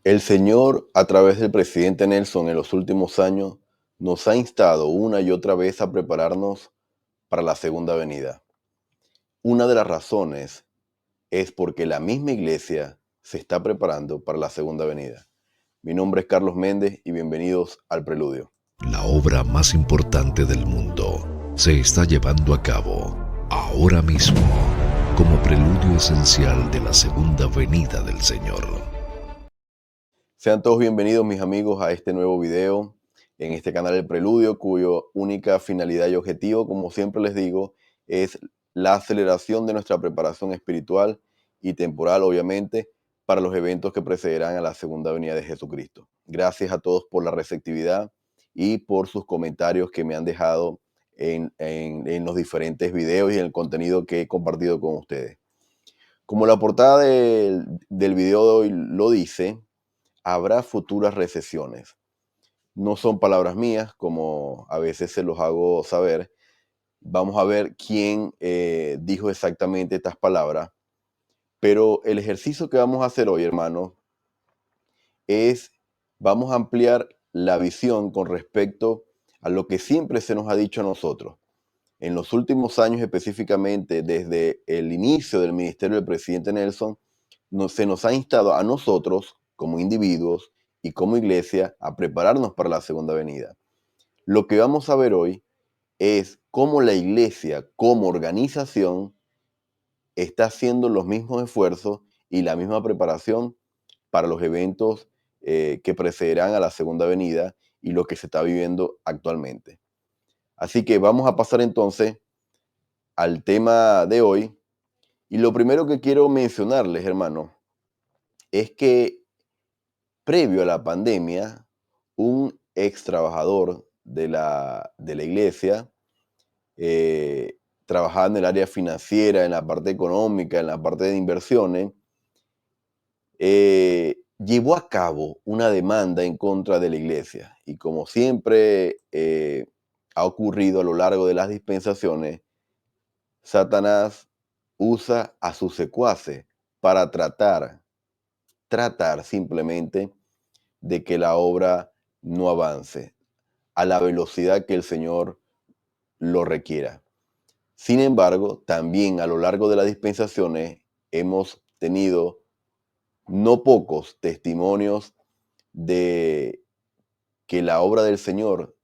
El Señor, a través del presidente Nelson en los últimos años, nos ha instado una y otra vez a prepararnos para la segunda venida. Una de las razones es porque la misma iglesia se está preparando para la segunda venida. Mi nombre es Carlos Méndez y bienvenidos al Preludio. La obra más importante del mundo se está llevando a cabo ahora mismo como preludio esencial de la segunda venida del Señor. Sean todos bienvenidos, mis amigos, a este nuevo video en este canal El Preludio, cuyo única finalidad y objetivo, como siempre les digo, es la aceleración de nuestra preparación espiritual y temporal, obviamente, para los eventos que precederán a la segunda venida de Jesucristo. Gracias a todos por la receptividad y por sus comentarios que me han dejado en los diferentes videos y en el contenido que he compartido con ustedes. Como la portada del video de hoy lo dice, habrá futuras recesiones. No son palabras mías, como a veces se los hago saber. Vamos a ver quién dijo exactamente estas palabras. Pero el ejercicio que vamos a hacer hoy, hermanos, es, vamos a ampliar la visión con respecto a lo que siempre se nos ha dicho a nosotros. En los últimos años, específicamente desde el inicio del ministerio del presidente Nelson, se nos ha instado a nosotros, como individuos y como iglesia, a prepararnos para la segunda venida. Lo que vamos a ver hoy es cómo la iglesia, como organización, está haciendo los mismos esfuerzos y la misma preparación para los eventos que precederán a la segunda venida y lo que se está viviendo actualmente. Así que vamos a pasar entonces al tema de hoy. Y lo primero que quiero mencionarles, hermanos, es que previo a la pandemia, un ex trabajador de la iglesia, trabajaba en el área financiera, en la parte económica, en la parte de inversiones, llevó a cabo una demanda en contra de la iglesia. Y como siempre ha ocurrido a lo largo de las dispensaciones, Satanás usa a sus secuaces para tratar simplemente de que la obra no avance a la velocidad que el Señor lo requiera. Sin embargo, también a lo largo de las dispensaciones hemos tenido no pocos testimonios de que la obra del Señor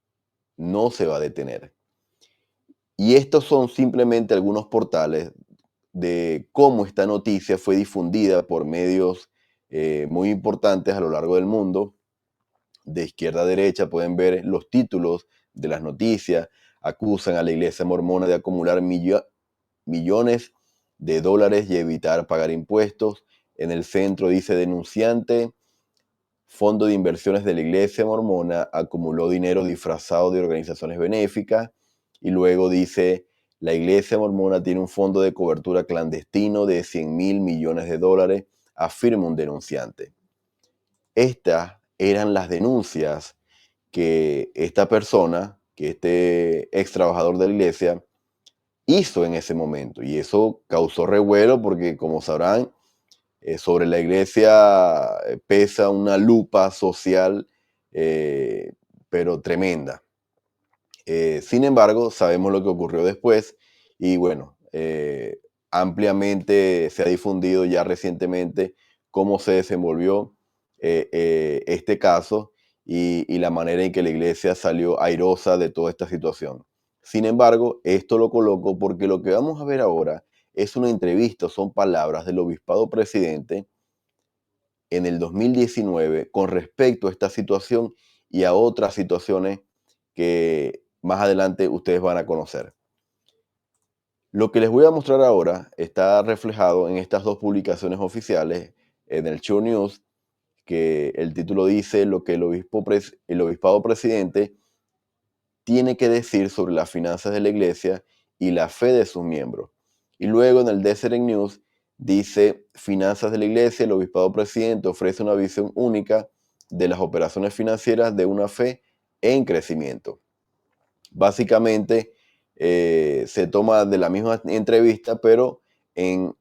no se va a detener. Y estos son simplemente algunos portales de cómo esta noticia fue difundida por medios muy importantes a lo largo del mundo. De izquierda a derecha pueden ver los títulos de las noticias. Acusan a la iglesia mormona de acumular millones de dólares y evitar pagar impuestos. En el centro dice denunciante, fondo de inversiones de la iglesia mormona acumuló dinero disfrazado de organizaciones benéficas. Y luego dice, la iglesia mormona tiene un fondo de cobertura clandestino de 100 mil millones de dólares, afirma un denunciante. Estas eran las denuncias que esta persona, que este ex trabajador de la iglesia, hizo en ese momento. Y eso causó revuelo porque, como sabrán, sobre la iglesia pesa una lupa social, pero tremenda. Sin embargo, sabemos lo que ocurrió después y bueno, ampliamente se ha difundido ya recientemente cómo se desenvolvió este caso y la manera en que la iglesia salió airosa de toda esta situación. Sin embargo, esto lo coloco porque lo que vamos a ver ahora es una entrevista, son palabras del obispado presidente en el 2019 con respecto a esta situación y a otras situaciones que más adelante ustedes van a conocer. Lo que les voy a mostrar ahora está reflejado en estas dos publicaciones oficiales en el Show News, que el título dice lo que el obispado presidente tiene que decir sobre las finanzas de la iglesia y la fe de sus miembros. Y luego en el Deseret News dice finanzas de la iglesia, el obispado presidente ofrece una visión única de las operaciones financieras de una fe en crecimiento. Básicamente se toma de la misma entrevista, pero en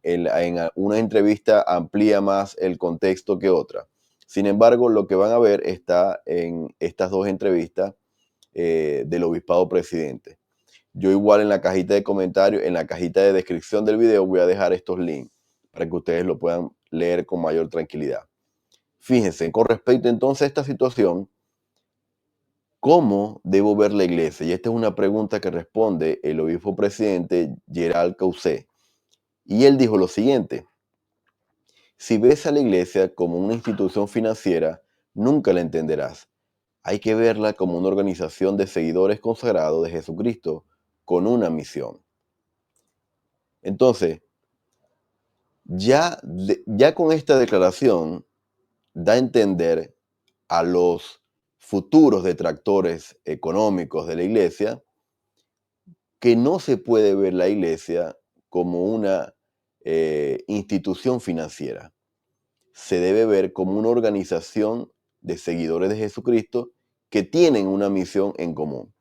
una entrevista amplía más el contexto que otra. Sin embargo, lo que van a ver está en estas dos entrevistas del obispado presidente. Yo igual en la cajita de comentarios, en la cajita de descripción del video voy a dejar estos links para que ustedes lo puedan leer con mayor tranquilidad. Fíjense, con respecto entonces a esta situación, ¿cómo debo ver la iglesia? Y esta es una pregunta que responde el obispo presidente Gerald Causé. Y él dijo lo siguiente: si ves a la iglesia como una institución financiera, nunca la entenderás. Hay que verla como una organización de seguidores consagrados de Jesucristo con una misión. Entonces, ya con esta declaración da a entender a los futuros detractores económicos de la iglesia que no se puede ver la iglesia como una institución financiera. Se debe ver como una organización de seguidores de Jesucristo que tienen una misión en común.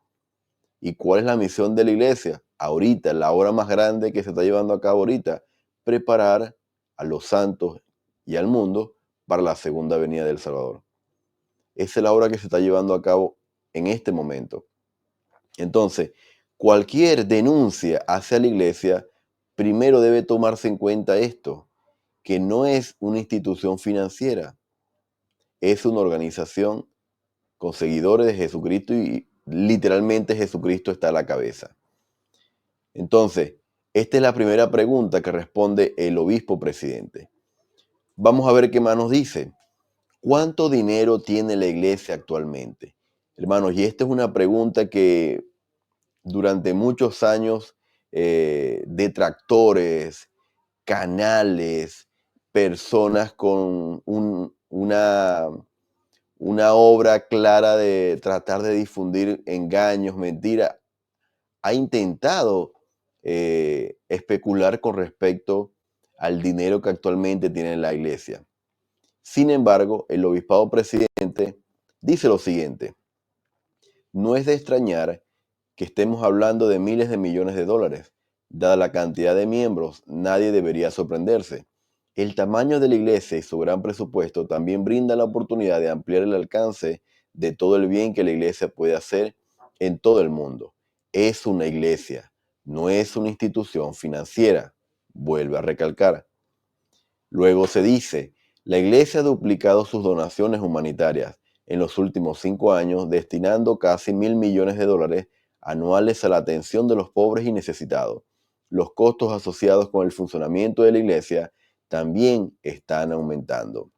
¿Y cuál es la misión de la iglesia? Ahorita, la obra más grande que se está llevando a cabo ahorita, preparar a los santos y al mundo para la segunda venida del Salvador. Esa es la obra que se está llevando a cabo en este momento. Entonces, cualquier denuncia hacia la iglesia, primero debe tomarse en cuenta esto, que no es una institución financiera, es una organización con seguidores de Jesucristo y literalmente Jesucristo está a la cabeza. Entonces, esta es la primera pregunta que responde el obispo presidente. Vamos a ver qué más nos dice. ¿Cuánto dinero tiene la iglesia actualmente? Hermanos, y esta es una pregunta que durante muchos años detractores, canales, personas con una obra clara de tratar de difundir engaños, mentiras, ha intentado especular con respecto al dinero que actualmente tiene la iglesia. Sin embargo, el obispado presidente dice lo siguiente: no es de extrañar que estemos hablando de miles de millones de dólares. Dada la cantidad de miembros, nadie debería sorprenderse. El tamaño de la iglesia y su gran presupuesto también brinda la oportunidad de ampliar el alcance de todo el bien que la iglesia puede hacer en todo el mundo. Es una iglesia, no es una institución financiera, vuelve a recalcar. Luego se dice, la iglesia ha duplicado sus donaciones humanitarias en los últimos 5 años, destinando casi 1.000 millones de dólares anuales a la atención de los pobres y necesitados. Los costos asociados con el funcionamiento de la iglesia también están aumentando.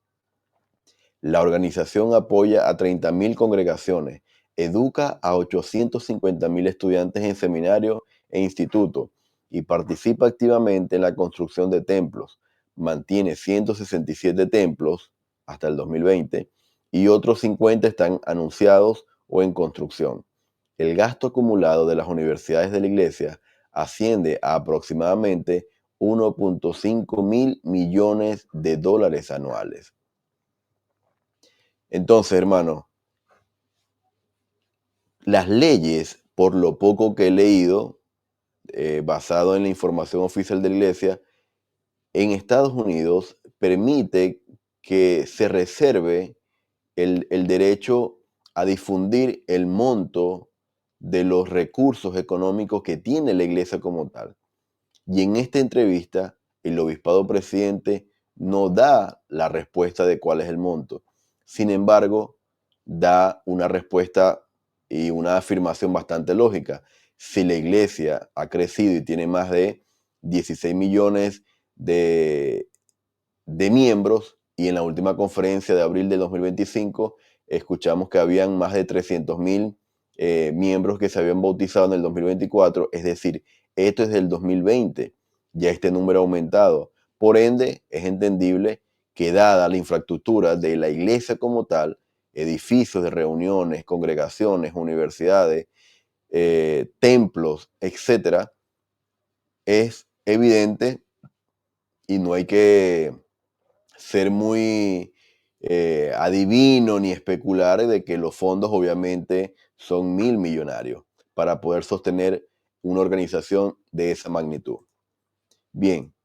La organización apoya a 30.000 congregaciones, educa a 850.000 estudiantes en seminarios e institutos y participa activamente en la construcción de templos. Mantiene 167 templos hasta el 2020 y otros 50 están anunciados o en construcción. El gasto acumulado de las universidades de la iglesia asciende a aproximadamente 1.5 mil millones de dólares anuales. Entonces, hermano, las leyes, por lo poco que he leído, basado en la información oficial de la iglesia, en Estados Unidos permite que se reserve el derecho a difundir el monto de los recursos económicos que tiene la iglesia como tal. Y en esta entrevista, el obispado presidente no da la respuesta de cuál es el monto. Sin embargo, da una respuesta y una afirmación bastante lógica. Si la iglesia ha crecido y tiene más de 16 millones de miembros, y en la última conferencia de abril de 2025 escuchamos que habían más de 300.000 miembros que se habían bautizado en el 2024, es decir, esto es del 2020, ya este número ha aumentado. Por ende, es entendible que dada la infraestructura de la iglesia como tal, edificios de reuniones, congregaciones, universidades, templos, etcétera, es evidente y no hay que ser muy adivino ni especular de que los fondos obviamente son 1.000 millonarios para poder sostener una organización de esa magnitud. Bien,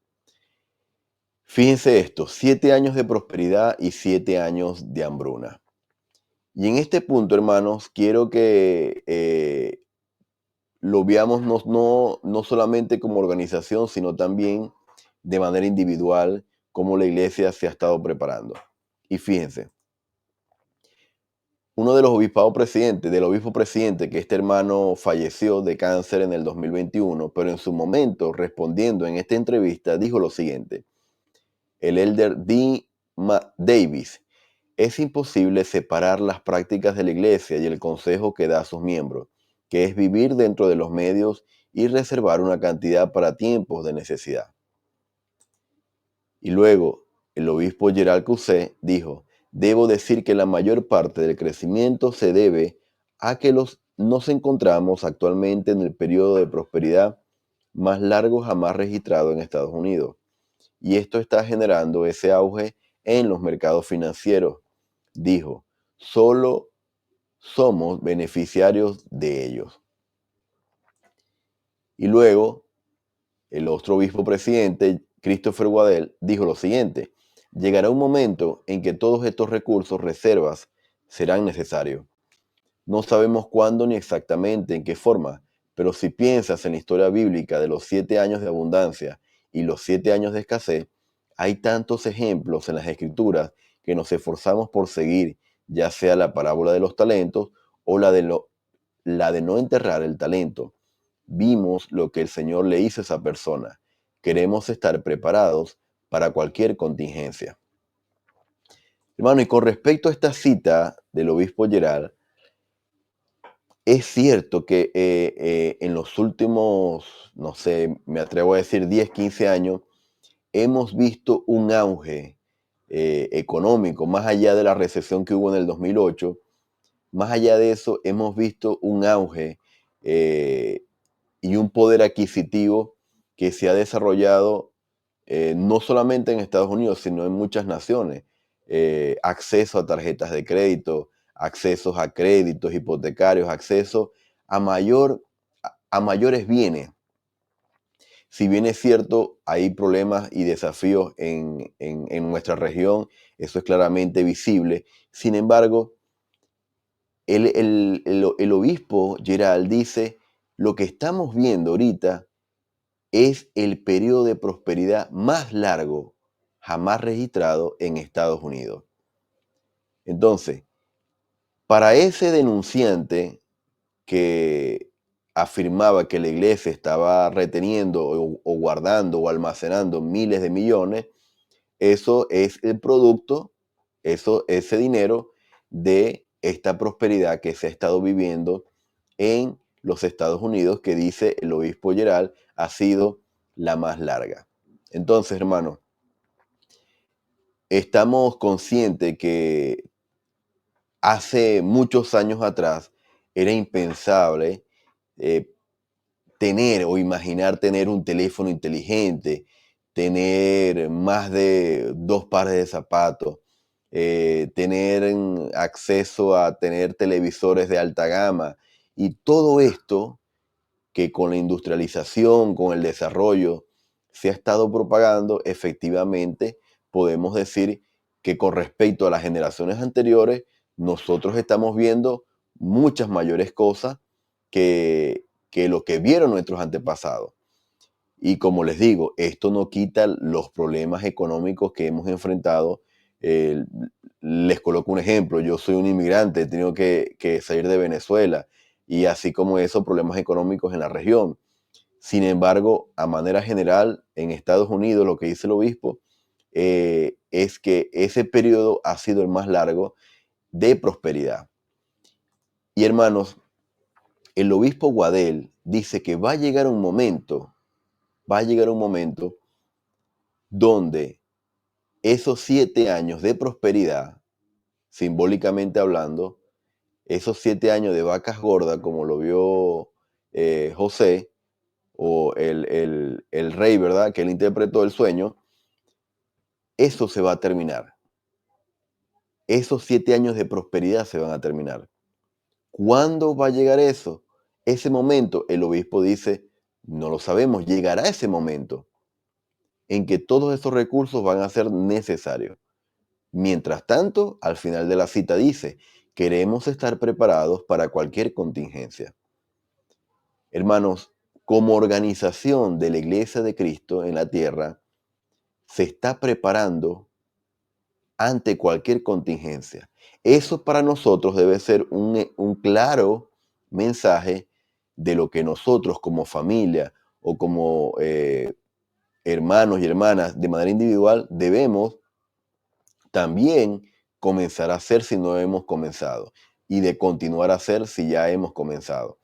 Fíjense esto, 7 años de prosperidad y 7 años de hambruna. Y en este punto, hermanos, quiero que lo veamos no solamente como organización, sino también de manera individual, cómo la iglesia se ha estado preparando. Y fíjense, uno de los del obispo presidente, que este hermano falleció de cáncer en el 2021, pero en su momento, respondiendo en esta entrevista, dijo lo siguiente: el elder Davis: es imposible separar las prácticas de la iglesia y el consejo que da a sus miembros, que es vivir dentro de los medios y reservar una cantidad para tiempos de necesidad. Y luego, el obispo Gerald Cusé dijo: debo decir que la mayor parte del crecimiento se debe a que nos encontramos actualmente en el periodo de prosperidad más largo jamás registrado en Estados Unidos. Y esto está generando ese auge en los mercados financieros. Dijo: solo somos beneficiarios de ellos. Y luego, el otro obispo presidente, Christopher Waddell, dijo lo siguiente: llegará un momento en que todos estos recursos, reservas, serán necesarios. No sabemos cuándo ni exactamente en qué forma, pero si piensas en la historia bíblica de los 7 años de abundancia y los 7 años de escasez, hay tantos ejemplos en las escrituras que nos esforzamos por seguir, ya sea la parábola de los talentos o la de no enterrar el talento. Vimos lo que el Señor le hizo a esa persona. Queremos estar preparados para cualquier contingencia. Hermano, y con respecto a esta cita del obispo Gerald, es cierto que en los últimos, no sé, me atrevo a decir 10, 15 años, hemos visto un auge económico, más allá de la recesión que hubo en el 2008. Más allá de eso, hemos visto un auge eh, y un poder adquisitivo que se ha desarrollado no solamente en Estados Unidos, sino en muchas naciones. Acceso a tarjetas de crédito, accesos a créditos hipotecarios, acceso a, a mayores bienes. Si bien es cierto, hay problemas y desafíos en nuestra región, eso es claramente visible. Sin embargo, el obispo Gerald dice: lo que estamos viendo ahorita es el periodo de prosperidad más largo jamás registrado en Estados Unidos. Entonces, para ese denunciante que afirmaba que la iglesia estaba reteniendo o guardando o almacenando miles de millones, eso es el producto, ese dinero de esta prosperidad que se ha estado viviendo en los Estados Unidos, que dice el obispo Gerald ha sido la más larga. Entonces, hermano, estamos conscientes que hace muchos años atrás era impensable eh, tener o imaginar tener un teléfono inteligente, tener más de 2 pares de zapatos, tener acceso a tener televisores de alta gama, y todo esto que con la industrialización, con el desarrollo, se ha estado propagando. Efectivamente, podemos decir que con respecto a las generaciones anteriores, nosotros estamos viendo muchas mayores cosas que lo que vieron nuestros antepasados. Y como les digo, esto no quita los problemas económicos que hemos enfrentado. Eh, Les coloco un ejemplo: yo soy un inmigrante, he tenido que salir de Venezuela, y así como eso, problemas económicos en la región. Sin embargo, a manera general, en Estados Unidos, lo que dice el obispo es que ese periodo ha sido el más largo de prosperidad. Y hermanos, el obispo Waddell dice que va a llegar un momento donde esos 7 años de prosperidad, simbólicamente hablando, esos 7 años de vacas gordas, como lo vio José, o el rey, ¿verdad?, que él interpretó el sueño, eso se va a terminar. Esos 7 años de prosperidad se van a terminar. ¿Cuándo va a llegar eso? Ese momento, el obispo dice: no lo sabemos, llegará ese momento. en que todos esos recursos van a ser necesarios. Mientras tanto, al final de la cita dice, queremos estar preparados para cualquier contingencia. Hermanos, como organización de la Iglesia de Cristo en la tierra, se está preparando ante cualquier contingencia. Eso para nosotros debe ser un claro mensaje de lo que nosotros como familia o como hermanos y hermanas de manera individual debemos también comenzar a hacer si no hemos comenzado y de continuar a hacer si ya hemos comenzado.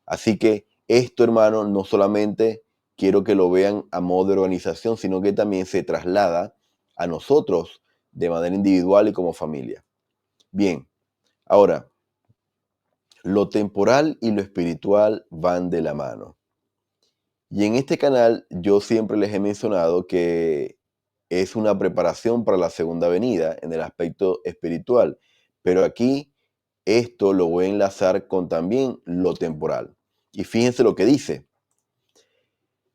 Así que esto, hermano, no solamente quiero que lo vean a modo de organización, sino que también se traslada a nosotros de manera individual y como familia. Bien, ahora, lo temporal y lo espiritual van de la mano. Y en este canal yo siempre les he mencionado que es una preparación para la segunda venida en el aspecto espiritual, pero aquí esto lo voy a enlazar con también lo temporal. Y fíjense lo que dice.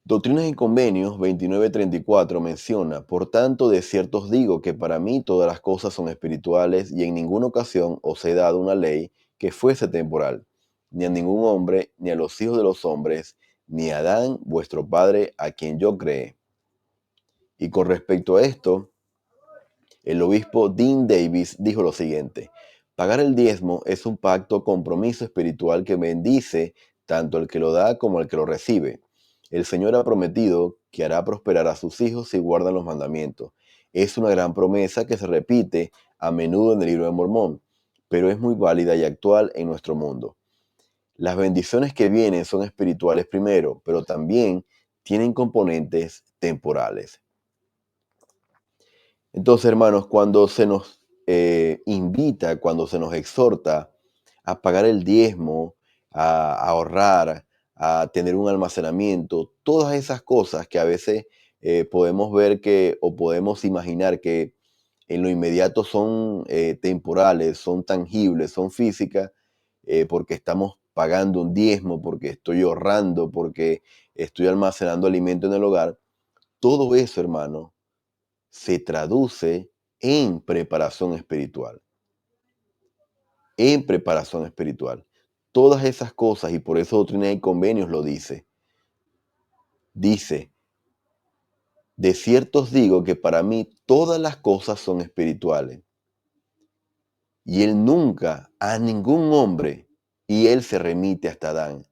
Doctrinas y Convenios 29:34 menciona, por tanto, de cierto os digo que para mí todas las cosas son espirituales y en ninguna ocasión os he dado una ley que fuese temporal, ni a ningún hombre, ni a los hijos de los hombres, ni a Adán, vuestro Padre, a quien yo creé. Y con respecto a esto, el obispo Dean Davis dijo lo siguiente: pagar el diezmo es un pacto compromiso espiritual que bendice tanto el que lo da como el que lo recibe. El Señor ha prometido que hará prosperar a sus hijos si guardan los mandamientos. Es una gran promesa que se repite a menudo en el libro de Mormón, pero es muy válida y actual en nuestro mundo. Las bendiciones que vienen son espirituales primero, pero también tienen componentes temporales. Entonces, hermanos, cuando se nos invita, cuando se nos exhorta a pagar el diezmo, a ahorrar, a tener un almacenamiento, todas esas cosas que a veces podemos ver que o podemos imaginar que en lo inmediato son temporales, son tangibles, son físicas, porque estamos pagando un diezmo, porque estoy ahorrando, porque estoy almacenando alimento en el hogar. Todo eso, hermano, se traduce en preparación espiritual. En preparación espiritual. Todas esas cosas, y por eso Doctrina y Convenios lo dice. Dice, de cierto os digo que para mí todas las cosas son espirituales. Y él nunca a ningún hombre, y él se remite hasta Adán,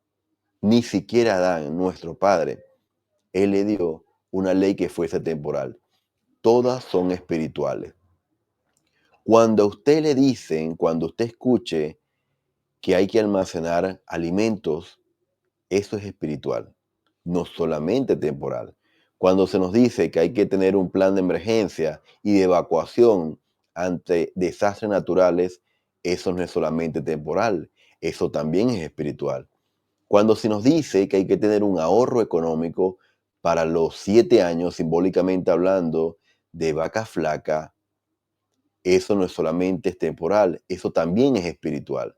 ni siquiera a Adán, nuestro padre, él le dio una ley que fuese temporal. Todas son espirituales. Cuando a usted le dicen, cuando usted escuche que hay que almacenar alimentos, eso es espiritual, no solamente temporal. Cuando se nos dice que hay que tener un plan de emergencia y de evacuación ante desastres naturales, eso no es solamente temporal, eso también es espiritual. Cuando se nos dice que hay que tener un ahorro económico para los 7 años, simbólicamente hablando, de vaca flaca, eso no es solamente temporal, eso también es espiritual.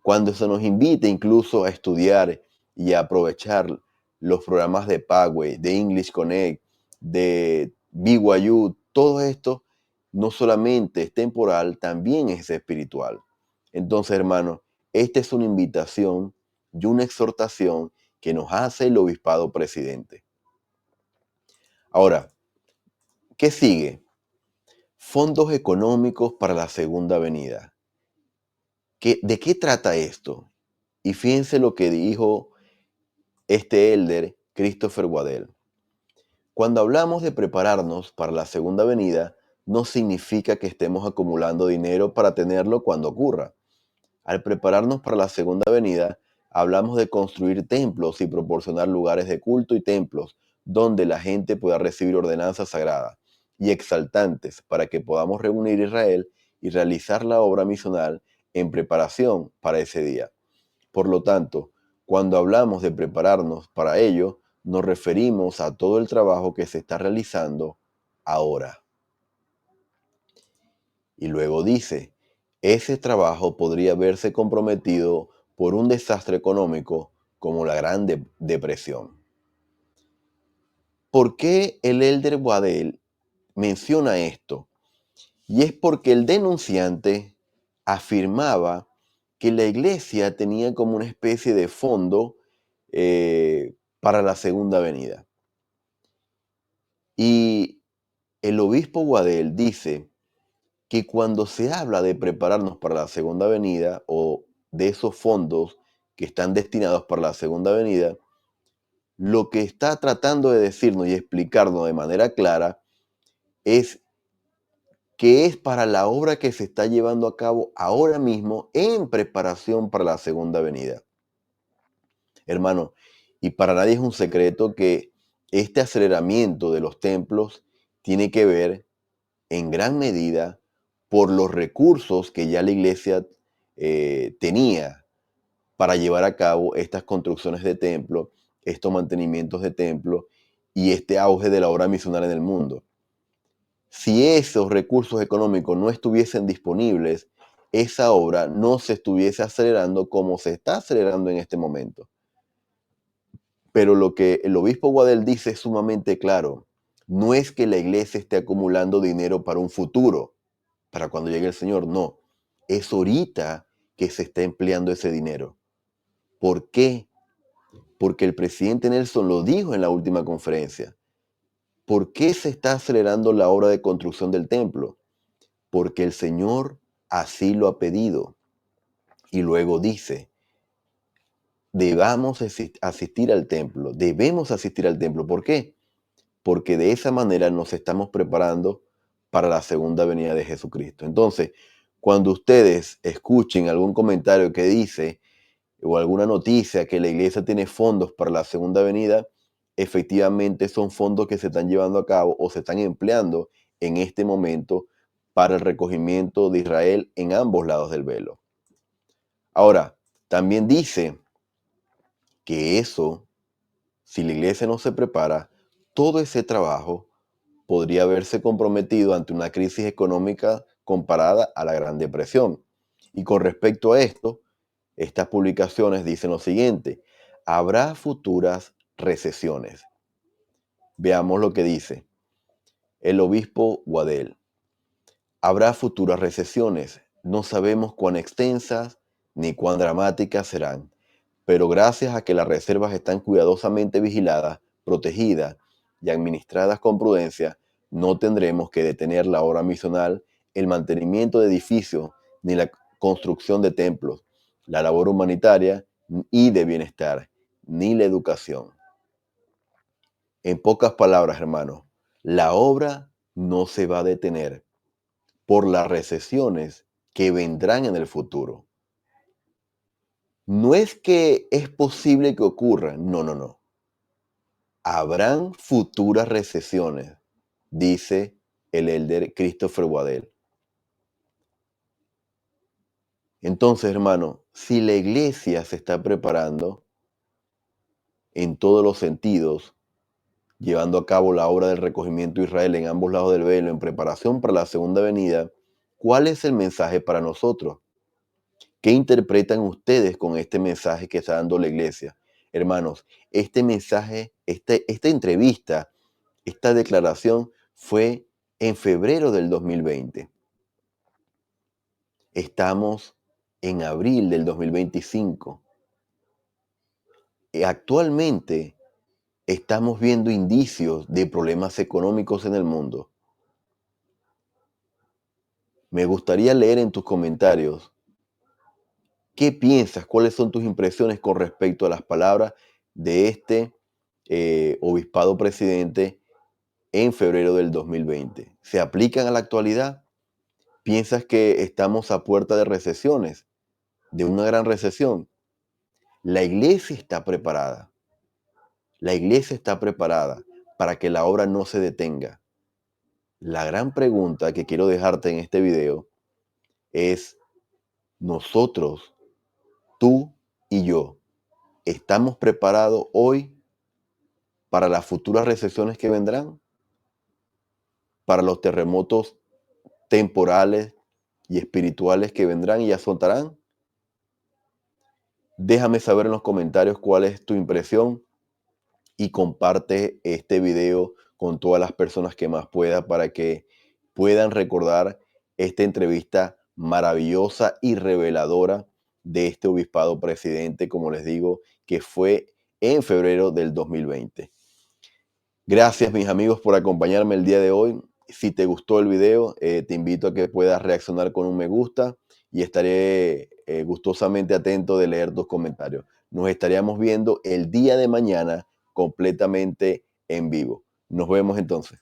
Cuando se nos invite incluso a estudiar y a aprovechar los programas de Pagway, de English Connect, de BYU, todo esto no solamente es temporal, también es espiritual. Entonces, hermanos, esta es una invitación y una exhortación que nos hace el obispado presidente. Ahora, ¿qué sigue? Fondos económicos para la segunda venida. ¿De qué trata esto? Y fíjense lo que dijo este elder, Christopher Waddell. Cuando hablamos de prepararnos para la segunda venida, no significa que estemos acumulando dinero para tenerlo cuando ocurra. Al prepararnos para la segunda venida, hablamos de construir templos y proporcionar lugares de culto y templos donde la gente pueda recibir ordenanzas sagradas y exaltantes para que podamos reunir a Israel y realizar la obra misional en preparación para ese día. Por lo tanto, cuando hablamos de prepararnos para ello, nos referimos a todo el trabajo que se está realizando ahora. Y luego dice, ese trabajo podría verse comprometido por un desastre económico como la Gran Depresión. ¿Por qué el elder Waddell menciona esto? Y es porque el denunciante afirmaba que la iglesia tenía como una especie de fondo para la segunda venida. Y el obispo Waddell dice que cuando se habla de prepararnos para la segunda venida o de esos fondos que están destinados para la segunda venida, lo que está tratando de decirnos y explicarnos de manera clara es que es para la obra que se está llevando a cabo ahora mismo en preparación para la segunda venida. Hermano, y para nadie es un secreto que este aceleramiento de los templos tiene que ver en gran medida por los recursos que ya la iglesia tenía para llevar a cabo estas construcciones de templo, estos mantenimientos de templo y este auge de la obra misional en el mundo. Si esos recursos económicos no estuviesen disponibles, esa obra no se estuviese acelerando como se está acelerando en este momento. Pero lo que el obispo Waddell dice es sumamente claro. No es que la iglesia esté acumulando dinero para un futuro, para cuando llegue el Señor, no. Es ahorita que se está empleando ese dinero. ¿Por qué? Porque el presidente Nelson lo dijo en la última conferencia. ¿Por qué se está acelerando la obra de construcción del templo? Porque el Señor así lo ha pedido. Y luego dice, debemos asistir al templo, debemos asistir al templo. ¿Por qué? Porque de esa manera nos estamos preparando para la segunda venida de Jesucristo. Entonces, cuando ustedes escuchen algún comentario que dice o alguna noticia que la iglesia tiene fondos para la segunda venida, efectivamente son fondos que se están llevando a cabo o se están empleando en este momento para el recogimiento de Israel en ambos lados del velo. Ahora, también dice que eso, si la iglesia no se prepara, todo ese trabajo podría verse comprometido ante una crisis económica comparada a la Gran Depresión. Y con respecto a esto, estas publicaciones dicen lo siguiente: habrá futuras recesiones. Veamos lo que dice el obispo Waddell. Habrá futuras recesiones. No sabemos cuán extensas ni cuán dramáticas serán, pero gracias a que las reservas están cuidadosamente vigiladas, protegidas y administradas con prudencia, no tendremos que detener la obra misional, el mantenimiento de edificios, ni la construcción de templos, la labor humanitaria y de bienestar, ni la educación. En pocas palabras, hermanos, la obra no se va a detener por las recesiones que vendrán en el futuro. No es que es posible que ocurran, no. Habrán futuras recesiones, dice el elder Christopher Waddell. Entonces, hermano, si la iglesia se está preparando en todos los sentidos, llevando a cabo la obra del recogimiento de Israel en ambos lados del velo, en preparación para la segunda venida, ¿cuál es el mensaje para nosotros? ¿Qué interpretan ustedes con este mensaje que está dando la iglesia? Hermanos, este mensaje, esta entrevista, esta declaración fue en febrero del 2020. Estamos en abril del 2025. Actualmente estamos viendo indicios de problemas económicos en el mundo. Me gustaría leer en tus comentarios qué piensas, cuáles son tus impresiones con respecto a las palabras de este obispado presidente en febrero del 2020. ¿Se aplican a la actualidad? ¿Piensas que estamos a puerta de recesiones, de una gran recesión? La iglesia está preparada. La iglesia está preparada para que la obra no se detenga. La gran pregunta que quiero dejarte en este video es: nosotros, tú y yo, ¿estamos preparados hoy para las futuras recesiones que vendrán? ¿Para los terremotos temporales y espirituales que vendrán y azotarán? Déjame saber en los comentarios cuál es tu impresión. y comparte este video con todas las personas que más pueda para que puedan recordar esta entrevista maravillosa y reveladora de este obispado presidente, como les digo, que fue en febrero del 2020. Gracias, mis amigos, por acompañarme el día de hoy. Si te gustó el video, te invito a que puedas reaccionar con un me gusta y estaré gustosamente atento de leer tus comentarios. Nos estaríamos viendo el día de mañana completamente en vivo. Nos vemos entonces.